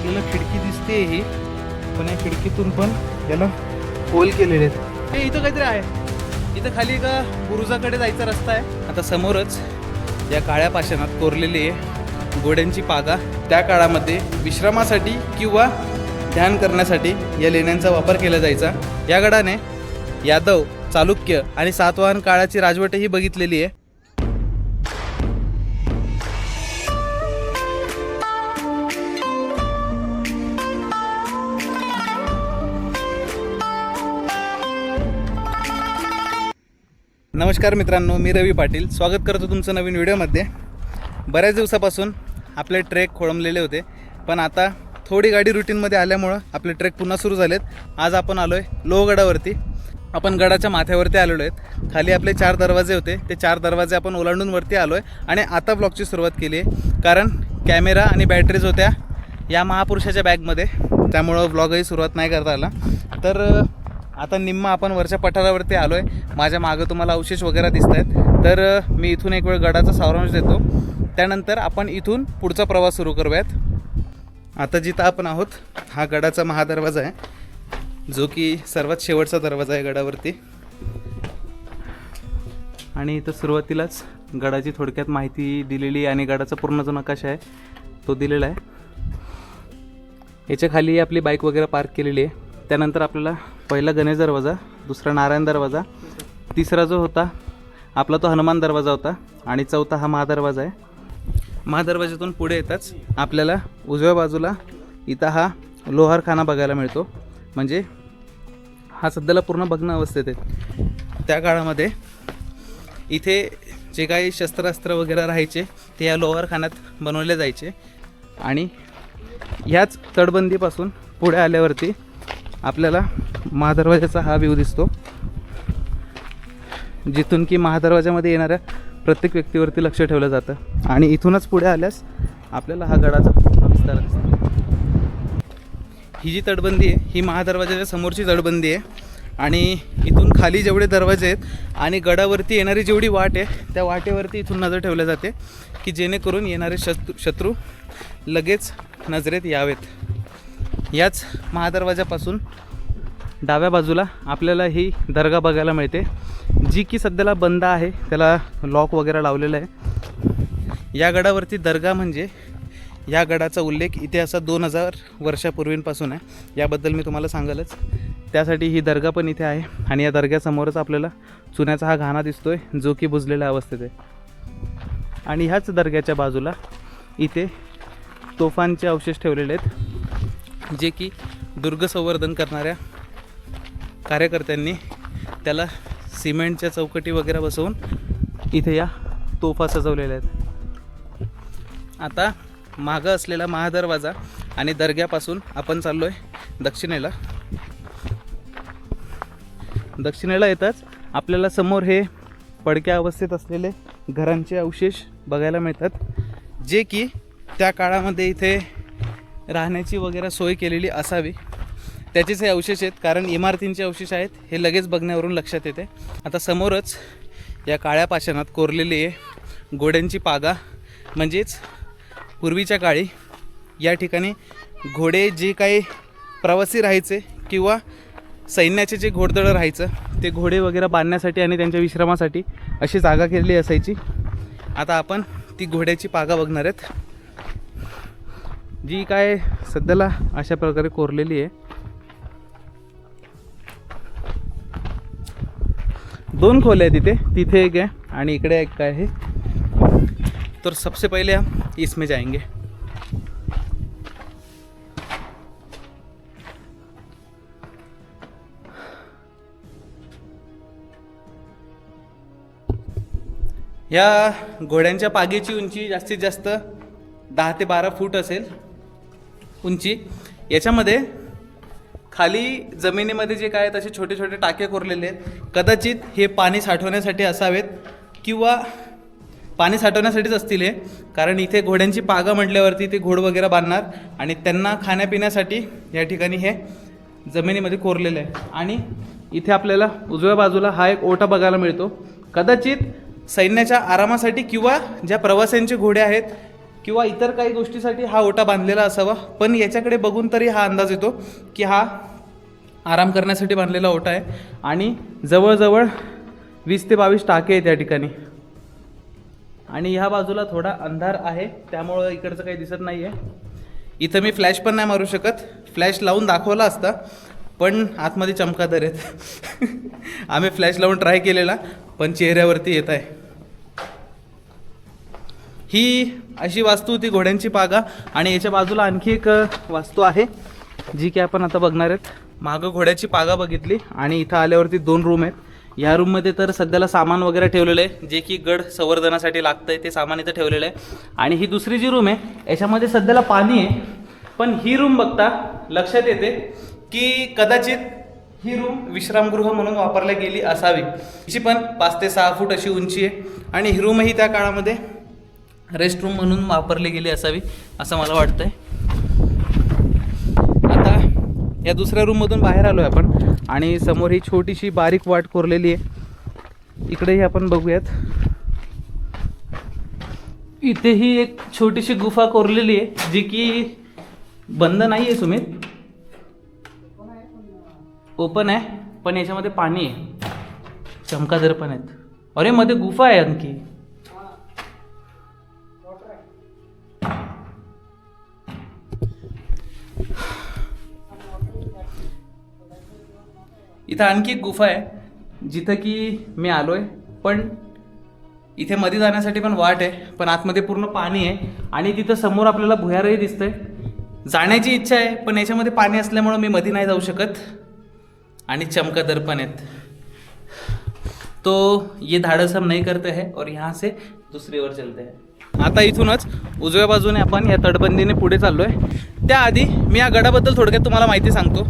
आपल्याला खिडकी दिसते ही, पण या खिडकीतून पण याला होल केलेले आहेत. हे इथं काहीतरी आहे, इथं खाली एका बुरुजाकडे जायचा रस्ता आहे. आता समोरच या काळ्या पाषाणात कोरलेली आहे घोड्यांची पागा. त्या काळामध्ये विश्रामासाठी किंवा ध्यान करण्यासाठी या लेण्यांचा वापर केला जायचा. या गडाने यादव, चालुक्य आणि सातवाहन काळाची राजवटही बघितलेली आहे. नमस्कार मित्रांनो, मी रवी पाटील स्वागत करतो तुमचं नवीन व्हिडिओमध्ये. बऱ्याच दिवसापासून आपले ट्रेक खोळंबलेले होते, पण आता थोडी गाडी रुटीनमध्ये आल्यामुळं आपले ट्रेक पुन्हा सुरू झालेत. आज आपण आलो आहे लोहगडावरती. आपण गडाच्या माथ्यावरती आलेलो आहेत. खाली आपले 4 दरवाजे होते, ते 4 दरवाजे आपण ओलांडून वरती आलो आहे आणि आता ब्लॉगची सुरुवात केली आहे. कारण कॅमेरा आणि बॅटरीज होत्या या महापुरुषाच्या बॅगमध्ये, त्यामुळं ब्लॉगही सुरुवात नाही करता आला. तर आता निम्मा आपण वरच्या पठारावरती आलो आहे. माझ्या मागं तुम्हाला अवशेष वगैरे दिसत आहेत. तर मी इथून एक वेळ गडाचा सारांश देतो, त्यानंतर आपण इथून पुढचा प्रवास सुरू करूयात. आता जिथं आपण आहोत हा गडाचा महादरवाजा आहे, जो की सर्वात शेवटचा दरवाजा आहे गडावरती. आणि इथं सुरुवातीलाच गडाची थोडक्यात माहिती दिलेली आणि गडाचा पूर्ण जो नकाशा आहे तो दिलेला आहे. याच्या खाली आपली बाईक वगैरे पार्क केलेली आहे. त्यानंतर आपल्याला पहिला गणेश दरवाजा, दुसरा नारायण दरवाजा, तिसरा जो होता आपला तो हनुमान दरवाजा होता आणि चौथा हा महादरवाजा आहे. महादरवाज्यातून पुढे येताच आपल्याला उजव्या बाजूला इथं हा लोहारखाना बघायला मिळतो. म्हणजे हा सध्याला पूर्ण भग्न अवस्थेत आहे. त्या काळामध्ये इथे जे काही शस्त्रास्त्र वगैरे राहायचे ते या लोहारखान्यात बनवले जायचे. आणि ह्याच तटबंदीपासून पुढे आल्यावरती आपल्याला महादरवाजाचा हा व्ह्यू दिसतो, जिथून की महादरवाजामध्ये येणाऱ्या प्रत्येक व्यक्तीवरती लक्ष ठेवलं जातं. आणि इथूनच पुढे आल्यास आपल्याला हा गडाचा पूर्ण विस्तार दिसतो. ही जी तटबंदी आहे ही महादरवाजाच्या समोरची तटबंदी आहे. आणि इथून खाली जेवढे दरवाजे आहेत आणि गडावरती येणारी जेवढी वाट आहे त्या वाटेवरती इथून नजर ठेवल्या जाते, की जेणेकरून येणारे शत्रू लगेच नजरेत यावेत. याच महादरवाजापासून डाव्या बाजूला आपल्याला ही दर्गा बघायला मिळते, जी की सध्याला बंद आहे, त्याला लॉक वगैरे लावलेलं आहे. या गडावरती दर्गा म्हणजे या गडाचा उल्लेख इतिहासात 2000 वर्षापूर्वीपासून आहे. याबद्दल मी तुम्हाला सांगालच. त्यासाठी ही दर्गा पण इथे आहे. आणि या दर्ग्यासमोरच आपल्याला चुन्याचा हा घाणा दिसतोय, जो की बुजलेल्या अवस्थेत आहे. आणि ह्याच दर्ग्याच्या बाजूला इथे तोफांचे अवशेष ठेवलेले आहेत, जे की दुर्ग संवर्धन करणाऱ्या कार्यकर्त्यांनी त्याला सिमेंटच्या चौकटी वगैरे बसवून इथे या तोफा सजवलेल्या आहेत. आता मागं असलेला महादरवाजा आणि दर्ग्यापासून आपण चाललो आहे दक्षिणेला. दक्षिणेला येताच आपल्याला समोर हे पडक्या अवस्थेत असलेले घरांचे अवशेष बघायला मिळतात, जे की त्या काळामध्ये इथे राहण्याची वगैरे सोय केलेली असावी त्याचेच हे अवशेष आहेत. कारण इमारतींचे अवशेष आहेत हे लगेच बघण्यावरून लक्षात येते. आता समोरच या काळ्या पाषाणात कोरलेली आहे घोड्यांची पागा. म्हणजेच पूर्वीच्या काळी या ठिकाणी घोडे जे काही प्रवासी राहायचे किंवा सैन्याचे जे घोडदळं राहायचं ते घोडे वगैरे बांधण्यासाठी आणि त्यांच्या विश्रामासाठी अशी जागा केलेली असायची. आता आपण ती घोड्याची पागा बघणार आहेत, जी काय सध्याला अशा प्रकारे कोरलेली आहे. 2 खोल्या आहेत तिथे, तिथे एक आहे आणि इकडे एक आहे. तर सबसे पहले हम इसमें जाएंगे. या घोड्यांच्या पागेची उंची जास्तीत जास्त 10 ते 12 फूट असेल उंची. याच्यामध्ये खाली जमिनीमध्ये जे काय तसे छोटे छोटे टाके कोरलेले आहेत. कदाचित हे पाणी साठवण्यासाठी असावेत किंवा पाणी साठवण्यासाठीच असतील हे, कारण इथे घोड्यांची पागा म्हटल्यावरती ते घोड वगैरे बांधणार आणि त्यांना खाण्यापिण्यासाठी या ठिकाणी हे जमिनीमध्ये कोरलेलं आहे. आणि इथे आपल्याला उजव्या बाजूला हा एक ओटा बघायला मिळतो. कदाचित सैन्याच्या आरामासाठी किंवा ज्या प्रवाशांचे घोडे आहेत किंवा इतर काही गोष्टीसाठी हा ओटा बांधलेला असावा, पण याच्याकडे बघून तरी हा अंदाज येतो की हा आराम करण्यासाठी बांधलेला ओटा आहे. आणि जवळजवळ 20 ते 22 टाके आहेत या ठिकाणी. आणि ह्या बाजूला थोडा अंधार आहे, त्यामुळं इकडचं काही दिसत नाही आहे. इथं मी फ्लॅश पण नाही मारू शकत, फ्लॅश लावून दाखवला असता, पण आतमध्ये चमकादर आहेत. आम्ही फ्लॅश लावून ट्राय केलेला, पण चेहऱ्यावरती येत आहे. ही अशी वास्तू होती घोड्यांची पागा. आणि याच्या बाजूला आणखी एक वास्तू आहे जी की आपण आता बघणार आहेत. मागं घोड्याची पागा बघितली आणि इथं आल्यावरती 2 रूम आहेत. ह्या रूममध्ये तर सध्याला सामान वगैरे ठेवलेलं आहे, जे की गड संवर्धनासाठी लागतं आहे ते सामान इथं ठेवलेलं आहे. आणि ही दुसरी जी रूम आहे याच्यामध्ये सध्याला पाणी आहे. पण ही रूम बघता लक्षात येते की कदाचित ही रूम विश्रामगृह म्हणून वापरली गेली असावी. हिची पण 5 ते 6 फूट अशी उंची आहे. आणि ही रूमही त्या काळामध्ये रेस्ट रूम म्हणून वापरली गेली असावी असं मला वाटतं आहे. आता या दुसऱ्या रूममधून बाहेर आलो आहे आपण आणि समोर ही छोटीशी बारीक वाट कोरलेली आहे. इकडेही आपण बघूयात, इथेही एक छोटीशी गुफा कोरलेली आहे जी की बंद नाही आहे सुमित, ओपन आहे, पण याच्यामध्ये पाणी आहे, चमकादर पण आहेत. अरे मध्ये गुफा आहे आणखी. इथं आणखी एक गुफा आहे जिथं की मी आलो आहे, पण इथे मध्ये जाण्यासाठी पण वाट आहे, पण आतमध्ये पूर्ण पाणी आहे. आणि तिथं समोर आपल्याला भुयारही दिसतंय. जाण्याची इच्छा आहे, पण याच्यामध्ये पाणी असल्यामुळं मी मध्ये नाही जाऊ शकत. आणि चमकादर पण आहेत, तो ये धाडस हम नहीं करते हैं और यहाँ से दुसरी ओर चलते हैं. आता इथूनच उजव्या बाजूने आपण या तटबंदीने पुढे चाललो आहे. त्याआधी मी या गडाबद्दल थोडक्यात तुम्हाला माहिती सांगतो.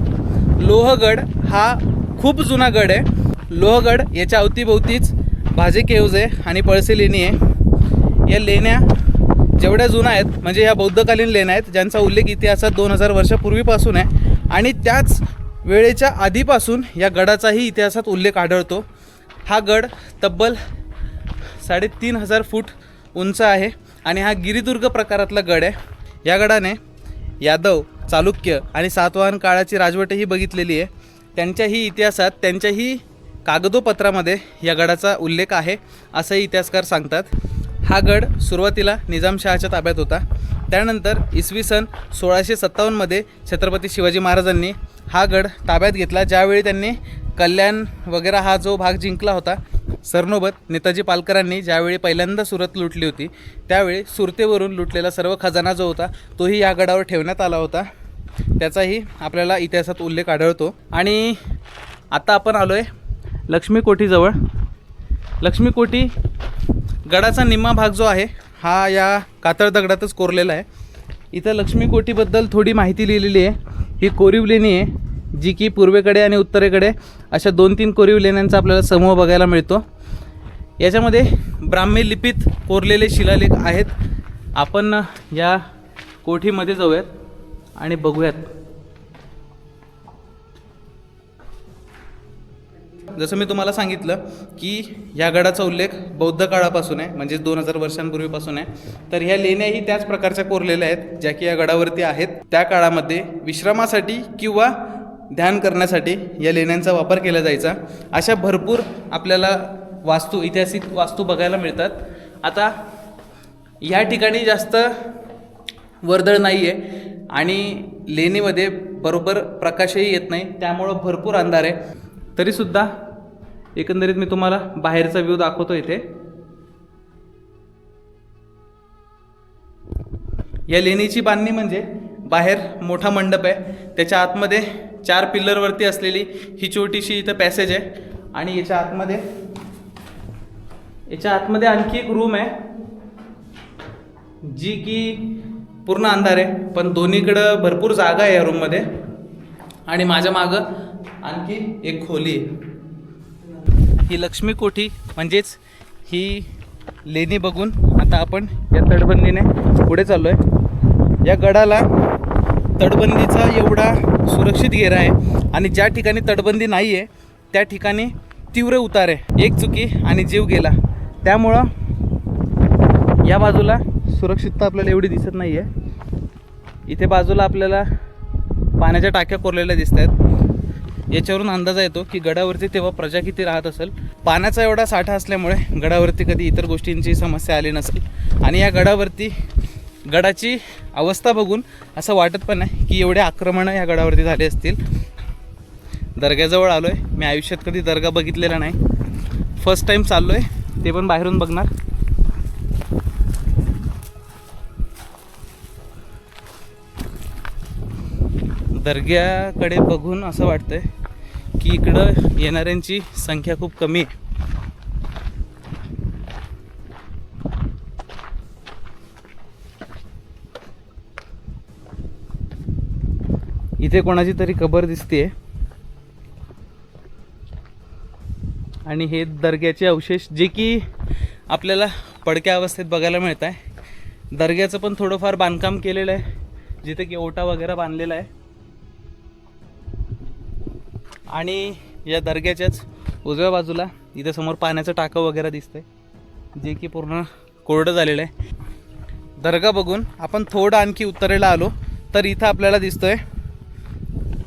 लोहगड हा खूप जुना गड आहे. लोहगड याच्या अवतीभोवतीच भाजे केव्ज आहे आणि पळसे लेणी आहे. या लेण्या जेवढ्या जुन्या आहेत म्हणजे ह्या बौद्धकालीन लेण्या आहेत ज्यांचा उल्लेख इतिहासात 2000 वर्षापूर्वीपासून आहे. आणि त्याच वेळेच्या आधीपासून या गडाचाही इतिहासात उल्लेख आढळतो. हा गड तब्बल 3500 फूट उंच आहे आणि हा गिरिदुर्ग प्रकारातला गड आहे. या गडाने यादव, चालुक्य आणि सातवाहन काळाची राजवटही बघितलेली आहे. त्यांच्याही इतिहासात, त्यांच्याही कागदोपत्रामध्ये या गडाचा उल्लेख आहे असंही इतिहासकार सांगतात. हा गड सुरुवातीला निजामशहाच्या ताब्यात होता. त्यानंतर इसवी सन 1657मध्ये छत्रपती शिवाजी महाराजांनी हा गड ताब्यात घेतला. ज्यावेळी त्यांनी कल्याण वगैरे हा जो भाग जिंकला होता, सरनोबत नेताजी पालकरांनी ज्यावेळी पहिल्यांदा सुरत लुटली होती त्यावेळी सुरतेवरून लुटलेला सर्व खजाना जो होता तोही या गडावर ठेवण्यात आला होता. त्याचाही आपल्याला इतिहासात उल्लेख आढळतो. आणि आता आपण आलो आहे लक्ष्मीकोठीजवळ. लक्ष्मीकोठी गडाचा निम्मा भाग जो आहे हा या कातळ दगडातच कोरलेला आहे. इथं लक्ष्मीकोठीबद्दल थोडी माहिती लिहिलेली आहे. ही कोरीव लेणी आहे जी की पूर्वेकडे आणि उत्तरेकडे अशा 2-3 कोरीव लेण्यांचा आपल्याला समूह बघायला मिळतो. याच्यामध्ये ब्राह्मी लिपीत कोरलेले शिलालेख आहेत. आपण या कोठीमध्ये जाऊयात आणि बघूयात. जसं मी तुम्हाला सांगितलं की या गडाचा उल्लेख बौद्ध काळापासून आहे, म्हणजे 2000 वर्षांपूर्वीपासून आहे. तर ह्या लेण्याही त्याच प्रकारच्या कोरलेल्या आहेत ज्या की या गडावरती आहेत. त्या काळामध्ये विश्रामासाठी किंवा ध्यान करण्यासाठी या लेण्यांचा वापर केला जायचा. अशा भरपूर आपल्याला वास्तू, ऐतिहासिक वास्तू बघायला मिळतात. आता या ठिकाणी जास्त वर्दळ नाही आहे आणि लेणीमध्ये बरोबर प्रकाशही येत नाही, त्यामुळं भरपूर अंधार आहे. तरीसुद्धा एकंदरीत मी तुम्हाला बाहेरचा व्ह्यू दाखवतो. इथे या लेणीची बांधणी म्हणजे बाहेर मोठा मंडप आहे, त्याच्या आतमध्ये 4 पिल्लरवरती असलेली ही छोटीशी इथं पॅसेज आहे. आणि याच्या आतमध्ये आणखी एक रूम आहे जी की पूर्ण अंधार आहे, पण दोन्हीकडं भरपूर जागा आहे या रूममध्ये. आणि माझ्या मागं आणखी एक खोली आहे. ही लक्ष्मीकोठी म्हणजेच ही लेणी बघून आता आपण या तटबंदीने पुढे चाललो आहे. या गडाला तटबंदीचा एवढा सुरक्षित घेरा आहे आणि ज्या ठिकाणी तटबंदी नाही आहे त्या ठिकाणी तीव्र उतार आहे. एक चुकी आणि जीव गेला. त्यामुळं या बाजूला सुरक्षितता आपल्याला एवढी दिसत नाही आहे. इथे बाजूला आपल्याला पाण्याच्या टाक्या कोरलेल्या दिसत आहेत. याच्यावरून अंदाज येतो की गडावरती तेव्हा प्रजा किती राहत असेल. पाण्याचा एवढा साठा असल्यामुळे गडावरती कधी इतर गोष्टींची समस्या आली नसेल. आणि या गडावरती गडाची अवस्था बघून असं वाटत पण नाही की एवढे आक्रमणं या गडावरती झाले असतील. दर्ग्याजवळ आलो आहे. मी आयुष्यात कधी दर्गा बघितलेला नाही, फर्स्ट टाईम चाललो आहे, ते पण बाहेरून बघणार. दर्ग्याकडे बघून असं वाटतंय की इकडं येणाऱ्यांची संख्या खूप कमी आहे. इथे कोणाची तरी कबर दिसते आणि हे दर्ग्याचे अवशेष जे की आपल्याला पडक्या अवस्थेत बघायला मिळत आहे. दर्ग्याचं पण थोडंफार बांधकाम केलेलं आहे, जिथे की ओटा वगैरे बांधलेला आहे. आणि या दर्ग्याच्याच उजव्या बाजूला इथे समोर पाण्याचं टाकं वगैरे दिसतंय, जे की पूर्ण कोरडं झालेलं आहे. दर्गा बघून आपण थोडं आणखी उत्तरेला आलो तर इथं आपल्याला दिसतोय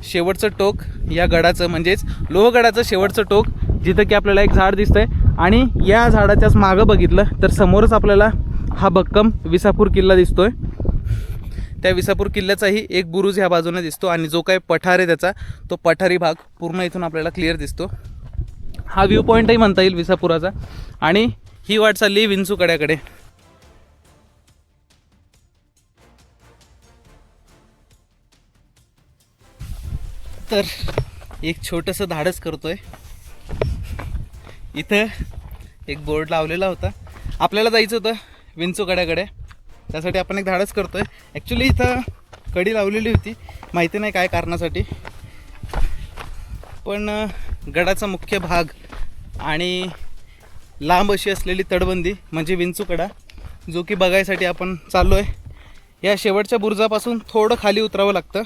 शेवटचं टोक या गडाचं, म्हणजेच लोहगडाचं शेवटचं टोक, जिथं की आपल्याला एक झाड दिसतंय. आणि या झाडाच्याच मागं बघितलं तर समोरच आपल्याला हा भक्कम विसापूर किल्ला दिसतोय. त्या विसापूर किल्ल्याचाही एक बुरुज ह्या बाजूने दिसतो आणि जो काही पठार आहे त्याचा, तो पठारी भाग पूर्ण इथून आपल्याला क्लिअर दिसतो. हा व्ह्यू पॉईंटही म्हणता येईल विसापुराचा. आणि ही वाट चालली विंचू कड्याकडे. तर एक छोटंसं धाडस करतोय. इथं एक बोर्ड लावलेला होता, आपल्याला जायचं होतं विंचू कड्याकडे, त्यासाठी आपण एक धाडस करतोय. ॲक्च्युली इथं कडी लावलेली होती, माहिती नाही काय कारणासाठी, पण गडाचा मुख्य भाग आणि लांब अशी असलेली तटबंदी म्हणजे विंचू कडा, जो की बघायसाठी आपण चाललो आहे. या शेवटच्या बुरुजापासून थोडं खाली उतरावं लागतं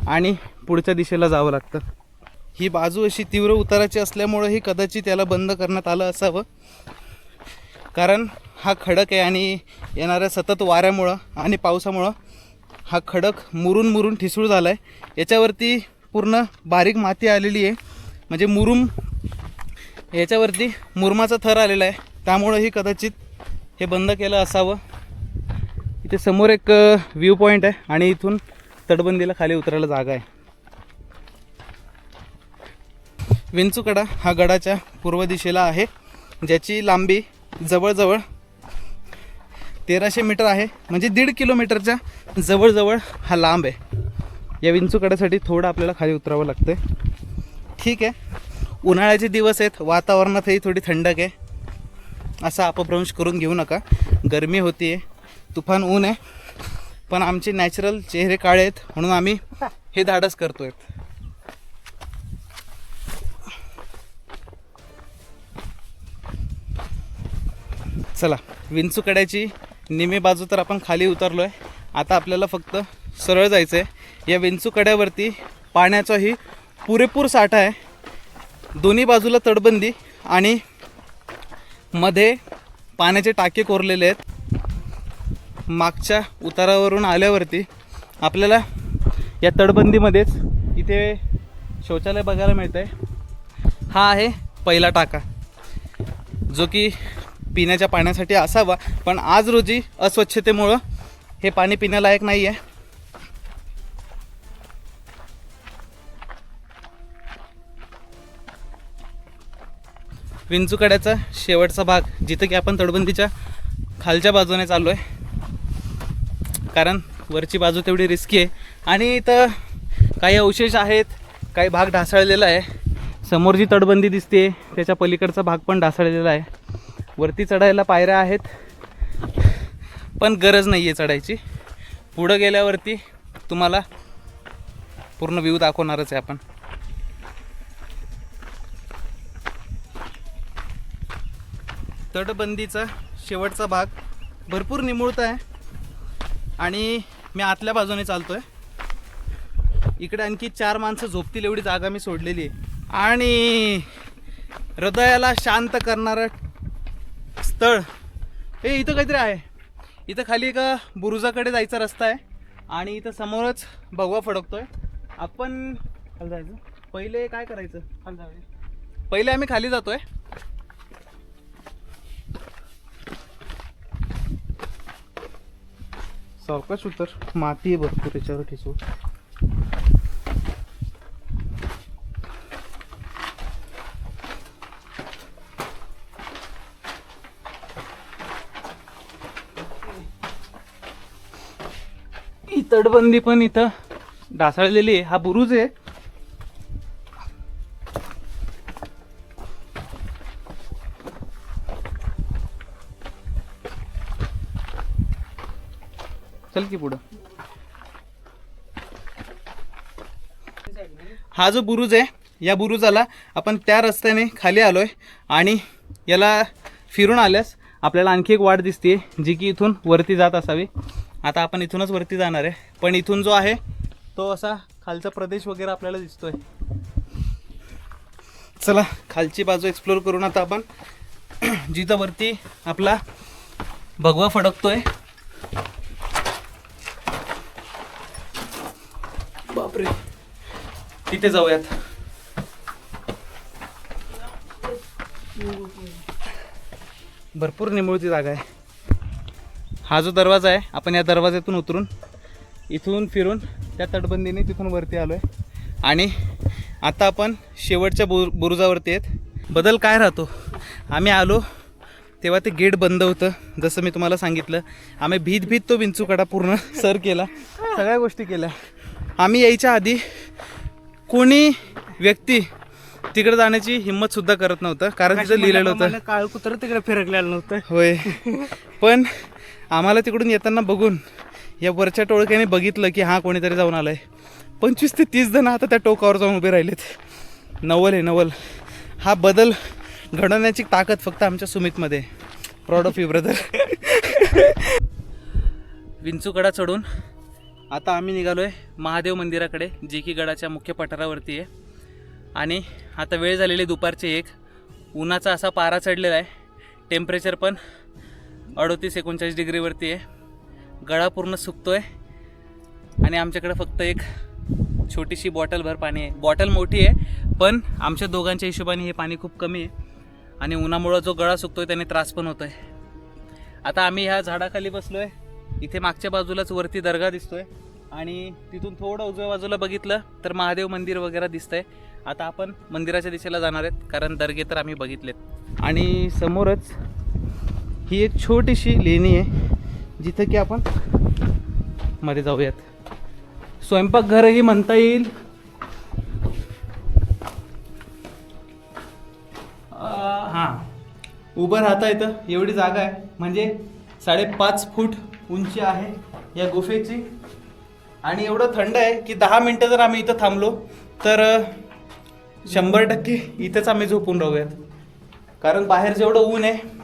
आणि पुढच्या दिशेला जावं लागतं. ही बाजू अशी तीव्र उताराची असल्यामुळंही कदाचित याला बंद करण्यात आलं असावं, कारण हा खडक आहे आणि येणाऱ्या सतत वाऱ्यामुळं आणि पावसामुळं हा खडक मुरून मुरून ठिसूळ झाला आहे. याच्यावरती पूर्ण बारीक माती आलेली आहे, म्हणजे याच्यावरती मुरमाचा थर आलेला आहे, त्यामुळंही कदाचित हे बंद केलं असावं. इथे समोर एक व्ह्यू पॉईंट आहे आणि इथून तटबंदीला खाली उतरायला जागा आहे. विंचूकडा हा गडाच्या पूर्व दिशेला आहे, ज्याची लांबी जवळजवळ 1300 मीटर आहे, म्हणजे 1.5 किलोमीटरच्या जवळजवळ हा लांब आहे. या विंचूकड्यासाठी थोडं आपल्याला खाली उतरावं लागतं. ठीक आहे, उन्हाळ्याचे दिवस आहेत, वातावरणातही थोडी थंडक आहे, असा अपभ्रंश करून घेऊ नका. गरमी होती आहे, तुफान ऊन आहे, पण आमचे नॅचरल चेहरे काळे आहेत म्हणून आम्ही हे धाडस करतोय. चला, विंचूकड्याची निमी बाजू तर आपण खाली उतरलो आहे. आता आपल्याला फक्त सरळ जायचं आहे. या विंचूकड्यावरती पाण्याचाही पुरेपूर साठा आहे. दोन्ही बाजूला तटबंदी आणि मध्ये पाण्याचे टाके कोरलेले आहेत. मागच्या उतारावरून आल्यावरती आपल्याला या तटबंदीमध्येच इथे शौचालय बघायला मिळतं आहे. हा आहे पहिला टाका, जो की पिण्याच्या पाण्यासाठी असावा, पण आज रोजी अस्वच्छतेमुळं हे पाणी पिण्यालायक नाही आहे. विंचूकड्याचा शेवटचा भाग, जिथं की आपण तटबंदीच्या खालच्या बाजूने चाललो आहे, कारण वरची बाजू तेवढी रिस्की आहे आणि इथं काही अवशेष आहेत, काही भाग ढासळलेला आहे. समोर जी तटबंदी दिसते त्याच्या पलीकडचा भाग पण ढासळलेला आहे. वरती चढायला पायऱ्या आहेत, पण गरज नाही आहे चढायची. पुढं गेल्यावरती तुम्हाला पूर्ण व्ह्यू दाखवणारच आहे आपण. तटबंदीचा शेवटचा भाग भरपूर निमुळता आहे आणि मी आतल्या बाजूने चालतोय. इकडे आणखी 4 माणसं झोपतील एवढी जागा मी सोडलेली आहे. आणि हृदयाला शांत करणारं स्थळ हे इथं काहीतरी आहे. इथं खाली एका बुरुजाकडे जायचा रस्ता आहे आणि इथं समोरच भगवा फडकतोय. आपण खाली जायचं. पहिले काय करायचं? खाली जाऊया. पहिले आम्ही खाली जातोय. सावकाश उतर, माती आहे भरपूर याच्यावर ठिसूळ. ही तटबंदी पण इथं ढासळलेली आहे. हा बुरुज आहे. चल की पुढं. हा जो बुरुज आहे, या बुरुजाला आपण त्या रस्त्याने खाली आलोय आणि याला फिरून आल्यास आपल्याला आणखी एक वाट दिसते जी की इथून वरती जात असावी. आता आपण इथूनच वरती जाणार आहे, पण इथून जो आहे तो असा खालचा प्रदेश वगैरे आपल्याला दिसतोय. चला खालची बाजू एक्सप्लोर करून आता आपण जिथं वरती आपला भगवा फडकतोय, बापरे, तिथे जाऊयात. भरपूर निमुळती जागा आहे. हा जो दरवाजा आहे, आपण या दरवाज्यातून उतरून इथून फिरून त्या तटबंदीने तिथून वरती आलो आहे आणि आता आपण शेवटच्या बुरुजावरती आहेत. बदल काय राहतो, आम्ही आलो तेव्हा ते गेट बंद होतं. जसं मी तुम्हाला सांगितलं, आम्ही भीत तो विंचूकडा पूर्ण सर केला, सगळ्या गोष्टी केल्या. आम्ही यायच्या आधी कोणी व्यक्ती तिकडे जाण्याची हिंमतसुद्धा करत नव्हतं, कारण तिथं लिहिलेलं होतं काळ कुत्र तिकडे फिरकलेलं नव्हतं. होय. पण आम्हाला तिकडून येताना बघून या वरच्या टोळक्याने बघितलं की हा कोणीतरी जाऊन आलाय. 25 ते 30 जण आता त्या टोकावर जाऊन उभे राहिलेत. नवल आहे नवल. हा बदल घडवण्याची ताकद फक्त आमच्या सुमितमध्ये. Proud of you brother. विंचूकडा चढून आता आम्ही निघालोय महादेव मंदिराकडे, जे की गडाच्या मुख्य पठारावरती आहे. आणि आता वेळ झालेली दुपारचे 1. उन्हाचा असा पारा चढलेला आहे. टेम्परेचर पण 38-39 डिग्रीवरती आहे. गळा पूर्ण सुकतोय आणि आमच्याकडे फक्त एक छोटीशी बॉटलभर पाणी आहे. बॉटल मोठी आहे, पण आमच्या दोघांच्या हिशोबाने हे पाणी खूप कमी आहे आणि उन्हामुळं जो गळा सुकतोय त्याने त्रास पण होतोय. आता आम्ही ह्या झाडाखाली बसलोय. इथे मागच्या बाजूलाच वरती दर्गा दिसतोय आणि तिथून थोडं उजव्या बाजूला बघितलं तर महादेव मंदिर वगैरे दिसतंय. आता आपण मंदिराच्या दिशेला जाणार आहेत, कारण दर्गे तर आम्ही बघितलेत. आणि समोरच ही एक छोटीशी लेणी आहे, जिथं की आपण मध्ये जाऊयात. स्वयंपाकघरही म्हणता येईल. हां, उभं राहता येतं एवढी जागा आहे. म्हणजे 5.5 फूट उंची आहे या गुफेची. आणि एवढं थंड आहे की 10 मिनटं जर आम्ही इथं थांबलो तर 100% इथंच आम्ही झोपून राहूयात. कारण बाहेर जेवढं ऊन आहे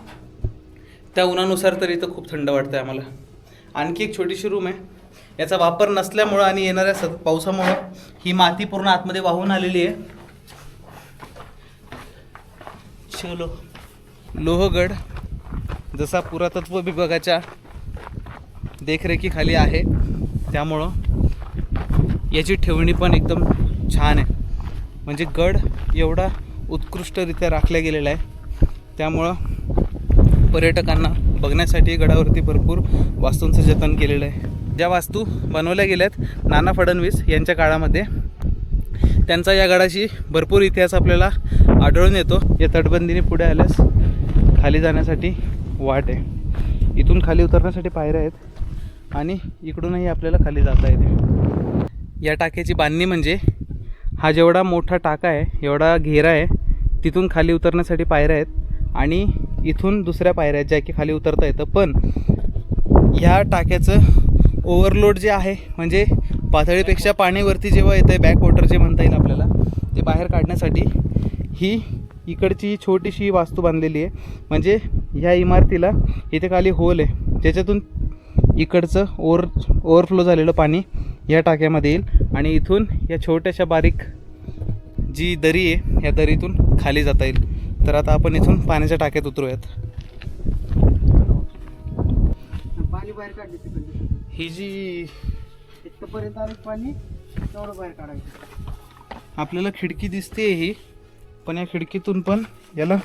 त्या उन्हानुसार तर इथं खूप थंड वाटतं आहे आम्हाला. आणखी एक छोटीशी रूम आहे. याचा वापर नसल्यामुळं आणि येणाऱ्या पावसामुळं ही माती पूर्ण आतमध्ये वाहून आलेली आहे. चलो. लोहगड जसा पुरातत्व विभागाच्या देखरेखीखाली आहे, त्यामुळं याची ठेवणी पण एकदम छान आहे. म्हणजे गड एवढा उत्कृष्टरित्या राखला गेलेला आहे, त्यामुळं पर्यटकांना बघण्यासाठी गडावरती भरपूर वास्तूंचं जतन केलेलं आहे. ज्या वास्तू बनवल्या गेल्यात नाना फडणवीस यांच्या काळामध्ये, त्यांचा या गडाशी भरपूर इतिहास आपल्याला आढळून येतो. या तटबंदीने पुढे आल्यास खाली जाण्यासाठी वाट आहे. इथून खाली उतरण्यासाठी पायऱ्या आहेत आणि इकडूनही आपल्याला खाली जाता येते. या टाक्याची बांधणी म्हणजे हा जेवढा मोठा टाका आहे, एवढा घेरा आहे, तिथून खाली उतरण्यासाठी पायऱ्या आहेत आणि इथून दुसऱ्या पायऱ्या आहेत ज्या की खाली उतरता येतं. पण ह्या टाक्याचं ओव्हरलोड जे आहे, म्हणजे पातळीपेक्षा पाणीवरती जेव्हा येतं आहे, बॅक वॉटर जे म्हणता येईल आपल्याला, ते बाहेर काढण्यासाठी ही इकडची छोटीशी वास्तू बांधलेली आहे. म्हणजे ह्या इमारतीला इथे खाली होल आहे, ज्याच्यातून इकडचं ओव्हरफ्लो झालेलं पाणी या टाक्यामध्ये येईल आणि इथून या छोट्याशा बारीक जी दरी आहे, या दरीतून खाली जाता येईल. तर आता आपण इथून पाण्याच्या टाक्यात उतरूयात. पाणी बाहेर काढले तिकडे. ही जी इथपर्यंत आलं पाणी तेवढं बाहेर काढायचं. आपल्याला खिडकी दिसते ही, पण या खिडकीतून पण याला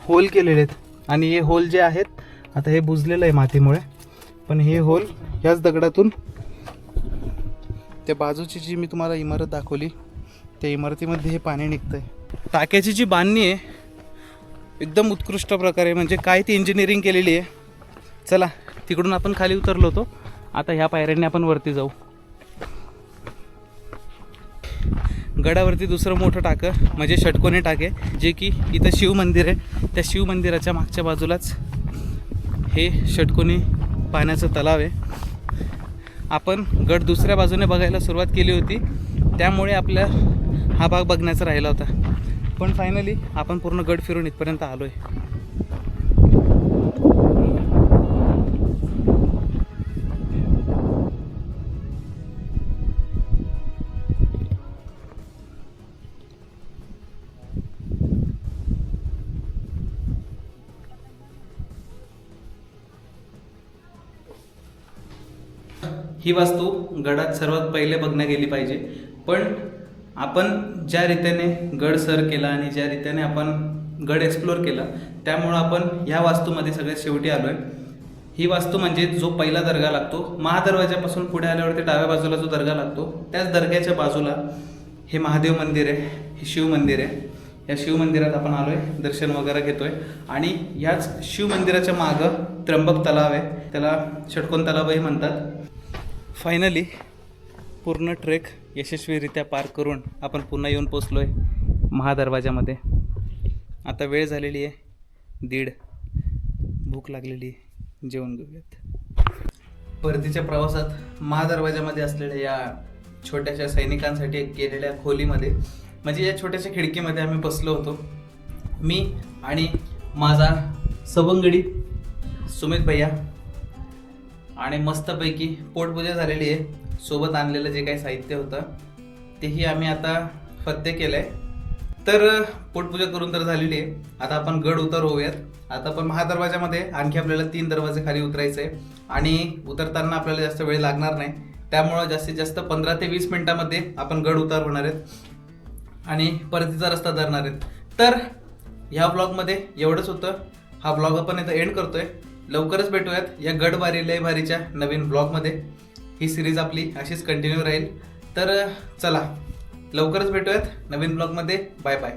होल केलेले आहेत आणि हे होल जे आहेत आता हे बुजलेलं आहे मातीमुळे, पण हे होल ह्याच दगडातून त्या बाजूची जी मी तुम्हाला इमारत दाखवली त्या इमारतीमध्ये हे पाणी निघतंय. टाक्याची जी बांधणी आहे एकदम उत्कृष्ट प्रकारे, म्हणजे काय ती इंजिनिअरिंग केलेली आहे. चला तिकडून आपण खाली उतरलो होतो, आता ह्या पायऱ्यांनी आपण वरती जाऊ. गडावरती दुसरं मोठं टाकं म्हणजे षटकोनी टाके, जे की इथं शिव मंदिर आहे, त्या शिव मंदिराच्या मागच्या बाजूलाच हे षटकोनी पाण्याचं तलाव आहे. आपण गड दुसऱ्या बाजूने बघायला सुरुवात केली होती, त्यामुळे आपल्या हा भाग बघण्याचा राहिला होता, पण फायनली आपण पूर्ण गड फिरून इथपर्यंत आलो आहे. ही वास्तू गडात सर्वात पहिले बघण्यात गेली पाहिजे, पण आपण ज्या रीतीने गड सर केला आणि ज्या रीतीने आपण गड एक्सप्लोअर केला त्यामुळं आपण ह्या वास्तूमध्ये सगळ्यात शेवटी आलो आहे. ही वास्तू म्हणजे जो पहिला दर्गा लागतो महादरवाजापासून पुढे आल्यावरती डाव्या बाजूला जो दर्गा लागतो त्याच दर्ग्याच्या बाजूला हे महादेव मंदिर आहे, हे शिव मंदिर आहे. या शिव मंदिरात आपण आलो आहे, दर्शन वगैरे घेतो आहे आणि याच शिव मंदिराच्या मागं त्र्यंबक तलाव आहे, त्याला षटकोन तलावही म्हणतात. फायनली पूर्ण ट्रेक यशस्वीरित्या पार करून आपण पुन्हा येऊन पोचलो आहे महादरवाजामध्ये. आता वेळ झालेली आहे 1:30, भूक लागलेली आहे, जेवण घेऊयात. परतीच्या प्रवासात महादरवाजामध्ये असलेल्या या छोट्याशा सैनिकांसाठी केलेल्या खोलीमध्ये म्हणजे या छोट्याशा खिडकीमध्ये आम्ही बसलो होतो. मी आणि माझा सवंगडी सुमित भैया, आणि मस्तपैकी पोटपूजा झालेली आहे. सोबत आणलेलं जे काही साहित्य होतं तेही आम्ही आता फत्ते केलं आहे. तर पोटपूजा करून तर झालेली आहे, आता आपण गड उतर होऊयात. आता आपण महादरवाजामध्ये आणखी आपल्याला 3 दरवाजे खाली उतरायचे आहे आणि उतरताना आपल्याला जास्त वेळ लागणार नाही, त्यामुळं जास्तीत जास्त 15 ते 20 मिनिटामध्ये आपण गड उतार होणार आहेत आणि परतीचा रस्ता धरणार आहेत. तर ह्या ब्लॉगमध्ये एवढंच होतं. हा ब्लॉग आपण इथं एंड करतोय. लवकरच भेटूयात या गडवारी लय भारीच्या नवीन ब्लॉगमध्ये. ही सिरीज आपली अशीच कंटिन्यू राहील. तर चला लवकरच भेटूयात नवीन ब्लॉगमध्ये. Bye bye.